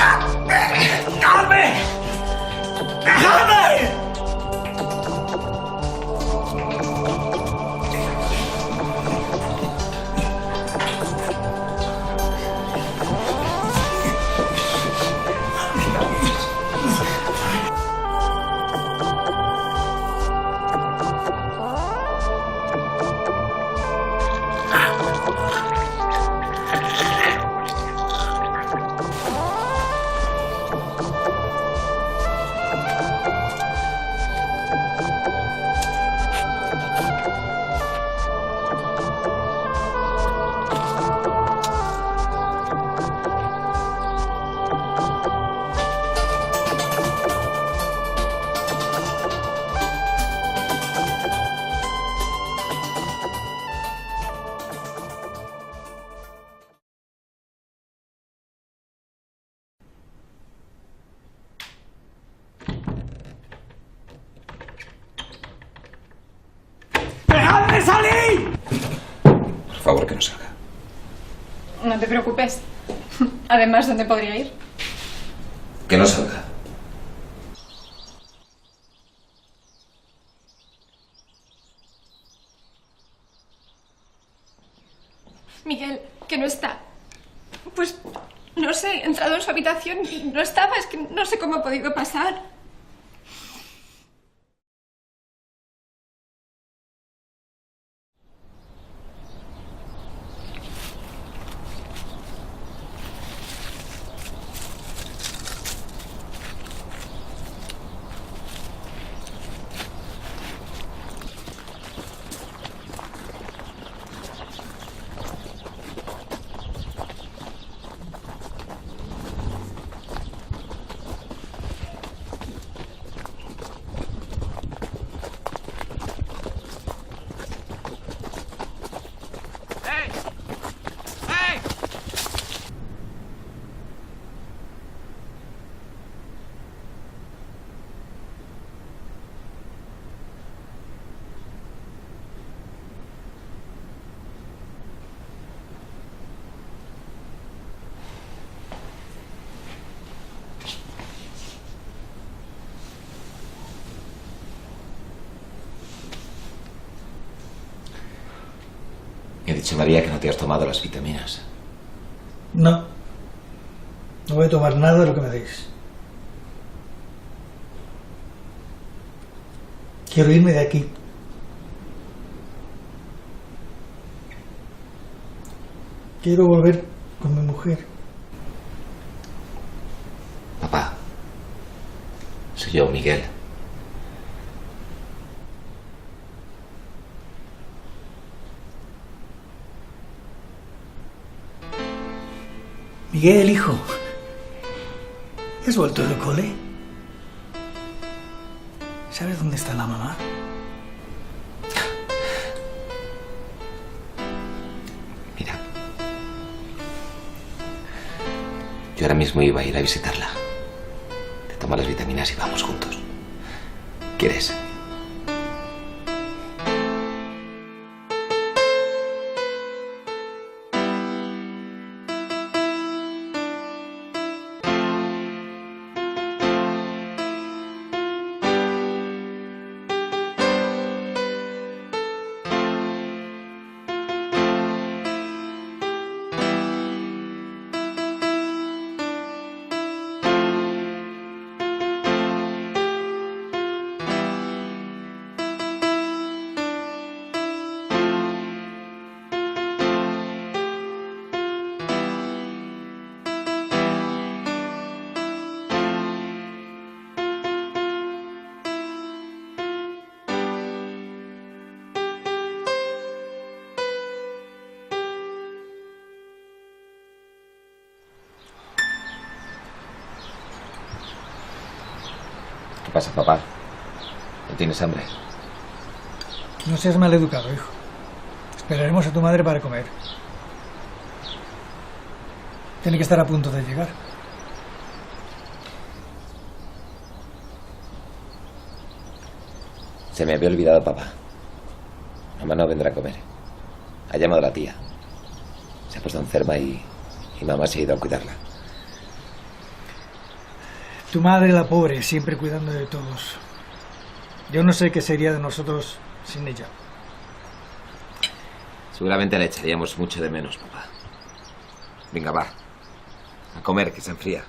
¡Dejadme! ¡Dejadme! ¡Dejadme salir! Por favor, que no salga. No te preocupes. Además, ¿dónde podría ir? Que no salga. Miguel, que no está. Pues, no sé, he entrado en su habitación y no estaba. Es que no sé cómo ha podido pasar. Me ha dicho María que no te has tomado las vitaminas. No. No voy a tomar nada de lo que me deis. Quiero irme de aquí. Quiero volver con mi mujer. Papá, soy yo, Miguel. Miguel, hijo. ¿Has vuelto del cole? ¿Sabes dónde está la mamá? Mira, yo ahora mismo iba a ir a visitarla. Te tomo las vitaminas y vamos juntos. ¿Quieres? ¿Qué pasa, papá? ¿No tienes hambre? No seas mal educado, hijo. Esperaremos a tu madre para comer. Tiene que estar a punto de llegar. Se me había olvidado, papá. Mamá no vendrá a comer. Ha llamado a la tía. Se ha puesto enferma y mamá se ha ido a cuidarla. Tu madre, la pobre, siempre cuidando de todos. Yo no sé qué sería de nosotros sin ella. Seguramente la echaríamos mucho de menos, papá. Venga, va. A comer, que se enfría.